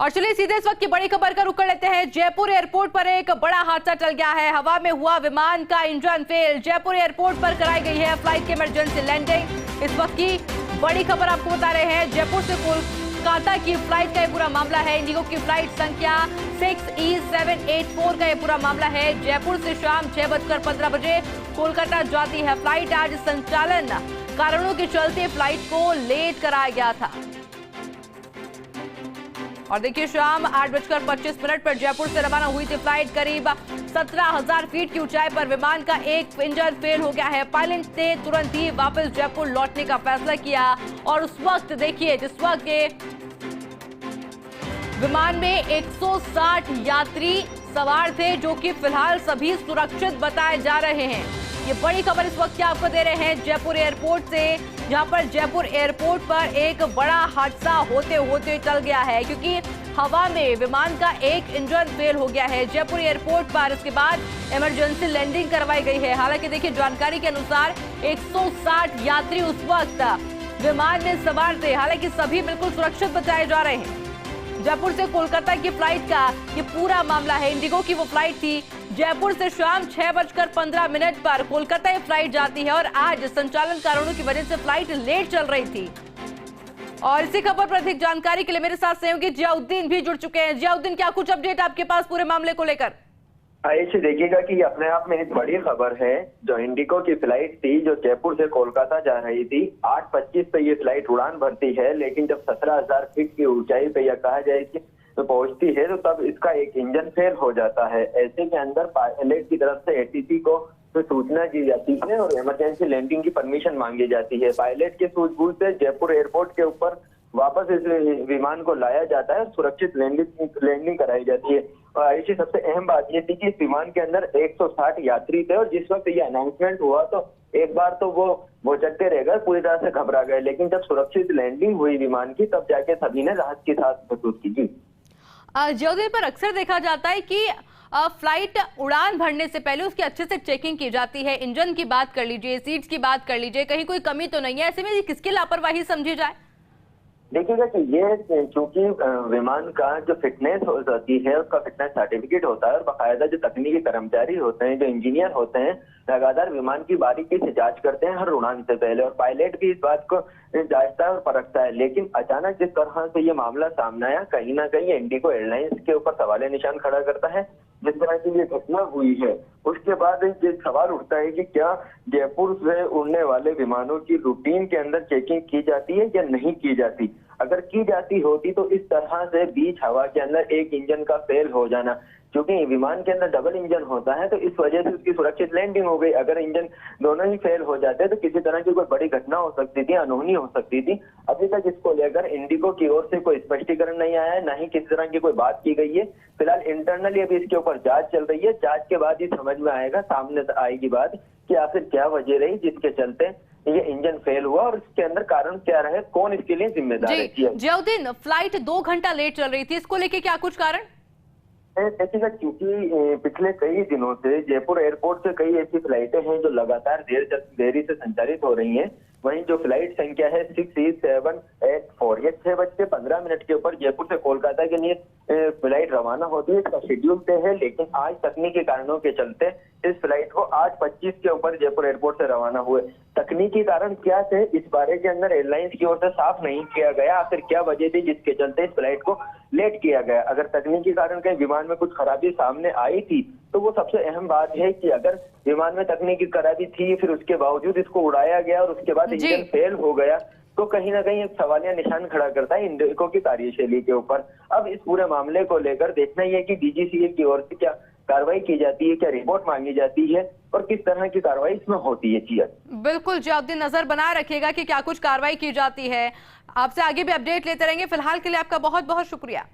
और चलिए सीधे इस वक्त की बड़ी खबर का रुख कर लेते हैं। जयपुर एयरपोर्ट पर एक बड़ा हादसा टल गया है। हवा में हुआ विमान का इंजन फेल। जयपुर एयरपोर्ट पर कराई गई है फ्लाइट की इमरजेंसी लैंडिंग। इस वक्त की बड़ी खबर आपको बता रहे हैं। जयपुर से कोलकाता की फ्लाइट का ये पूरा मामला है। इंडिगो की फ्लाइट संख्या 6E784 का ये पूरा मामला है। जयपुर से शाम 6:15 कोलकाता जाती है फ्लाइट। आज संचालन कारणों के चलते फ्लाइट को लेट कराया गया था। और देखिए शाम 8:25 पर जयपुर से रवाना हुई थी फ्लाइट। करीब 17,000 फीट की ऊंचाई पर विमान का एक इंजन फेल हो गया है। पायलट ने तुरंत ही वापस जयपुर लौटने का फैसला किया। और उस वक्त देखिए जिस वक्त विमान में 160 यात्री सवार थे, जो कि फिलहाल सभी सुरक्षित बताए जा रहे हैं। ये बड़ी खबर इस वक्त की आपको दे रहे हैं जयपुर एयरपोर्ट से, जहां पर जयपुर एयरपोर्ट पर एक बड़ा हादसा होते होते टल गया है, क्योंकि हवा में विमान का एक इंजन फेल हो गया है जयपुर एयरपोर्ट पर। इसके बाद इमरजेंसी लैंडिंग करवाई गई है। हालांकि देखिए जानकारी के अनुसार 160 यात्री उस वक्त विमान में सवार थे। हालांकि सभी बिल्कुल सुरक्षित बताए जा रहे हैं। जयपुर से कोलकाता की फ्लाइट का ये पूरा मामला है। इंडिगो की वो फ्लाइट थी। जयपुर से शाम 6:15 पर कोलकाता ये फ्लाइट जाती है और आज संचालन कारणों की वजह से फ्लाइट लेट चल रही थी। और इसी खबर पर अधिक जानकारी के लिए मेरे साथ सहयोगी जियाउद्दीन भी जुड़ चुके हैं। जियाउद्दीन, क्या कुछ अपडेट आपके पास पूरे मामले को लेकर? आइए देखिएगा कि अपने आप में एक बड़ी खबर है। जो इंडिगो की फ्लाइट थी जो जयपुर से कोलकाता जा रही थी, 8:25 पे ये फ्लाइट उड़ान भरती है, लेकिन जब 17,000 फीट की ऊंचाई पे या कहा जाए कि तो पहुंचती है तो तब इसका एक इंजन फेल हो जाता है। ऐसे के अंदर पायलट की तरफ से एटीसी को तो सूचना दी जाती है और इमरजेंसी लैंडिंग की परमिशन मांगी जाती है। पायलट के सूझबूझ से जयपुर एयरपोर्ट के ऊपर वापस इस विमान को लाया जाता है और सुरक्षित लैंडिंग कराई जाती है। और ऐसी सबसे अहम बात ये थी कि इस विमान के अंदर 160 यात्री थे और जिस वक्त ये अनाउंसमेंट हुआ तो एक बार तो वो चक्के रह गए, पूरी तरह से घबरा गए, लेकिन जब सुरक्षित लैंडिंग हुई विमान की तब जाके सभी ने राहत की सांस महसूस की। जी जियाउद्दीन, पर अक्सर देखा जाता है कि फ्लाइट उड़ान भरने से पहले उसकी अच्छे से चेकिंग की जाती है। इंजन की बात कर लीजिए, सीट्स की बात कर लीजिए, कहीं कोई कमी तो नहीं है। ऐसे में किसकी लापरवाही समझी जाए? देखिएगा कि ये चूंकि विमान का जो फिटनेस होती है उसका फिटनेस सर्टिफिकेट होता है और बाकायदा जो तकनीकी कर्मचारी होते हैं, जो इंजीनियर होते हैं, लगातार विमान की बारीकी से जांच करते हैं हर उड़ान से पहले, और पायलट भी इस बात को जांचता है और परखता है। लेकिन अचानक जिस तरह से ये मामला सामने आया, कहीं ना कहीं इंडिगो एयरलाइंस के ऊपर सवाल निशान खड़ा करता है। जिस तरह की ये घटना हुई है उसके बाद ये सवाल उठता है कि क्या जयपुर से उड़ने वाले विमानों की रूटीन के अंदर चेकिंग की जाती है या नहीं की जाती। अगर की जाती होती तो इस तरह से बीच हवा के अंदर एक इंजन का फेल हो जाना, क्योंकि विमान के अंदर डबल इंजन होता है तो इस वजह से उसकी सुरक्षित लैंडिंग हो गई। अगर इंजन दोनों ही फेल हो जाते तो किसी तरह की कोई बड़ी घटना हो सकती थी, अनहोनी हो सकती थी। अभी तक इसको लेकर इंडिगो की ओर से कोई स्पष्टीकरण नहीं आया है, ना ही किसी तरह की कोई बात की गई है। फिलहाल इंटरनली अभी इसके ऊपर जांच चल रही है। जांच के बाद ही समझ में आएगा, सामने आएगी बात कि आखिर क्या वजह रही जिसके चलते ये इंजन फेल हुआ और इसके अंदर कारण क्या रहे, कौन इसके लिए जिम्मेदार है। जियाउद्दीन, फ्लाइट 2 घंटा लेट चल रही थी, इसको लेके क्या कुछ कारण? देखिएगा क्योंकि पिछले कई दिनों से जयपुर एयरपोर्ट से कई ऐसी फ्लाइटें हैं जो लगातार देरी से संचालित हो रही हैं। वहीं जो फ्लाइट संख्या है 6E784, ये 6:15 के ऊपर जयपुर से कोलकाता के लिए फ्लाइट रवाना होती है। इसका शेड्यूल तय है, लेकिन आज तकनीकी कारणों के चलते इस फ्लाइट को 8:25 के ऊपर जयपुर एयरपोर्ट से रवाना हुए। तकनीकी कारण क्या थे इस बारे के अंदर एयरलाइंस की ओर से साफ नहीं किया गया। आखिर क्या वजह थी जिसके चलते इस फ्लाइट को लेट किया गया। अगर तकनीकी कारण कहीं विमान में कुछ खराबी सामने आई थी तो वो सबसे अहम बात है कि अगर विमान में तकनीकी खराबी थी फिर उसके बावजूद इसको उड़ाया गया और उसके बाद इंजन फेल हो गया, तो कहीं ना कहीं एक सवालिया निशान खड़ा करता है इंडिगो की कार्यशैली के ऊपर। अब इस पूरे मामले को लेकर देखना ही है कि डीजीसीए की ओर से क्या कार्रवाई की जाती है, क्या रिपोर्ट मांगी जाती है और किस तरह की कार्रवाई इसमें होती है। जी बिल्कुल जियाउद्दीन, नजर बनाए रखिएगा कि क्या कुछ कार्रवाई की जाती है। आपसे आगे भी अपडेट लेते रहेंगे। फिलहाल के लिए आपका बहुत बहुत शुक्रिया।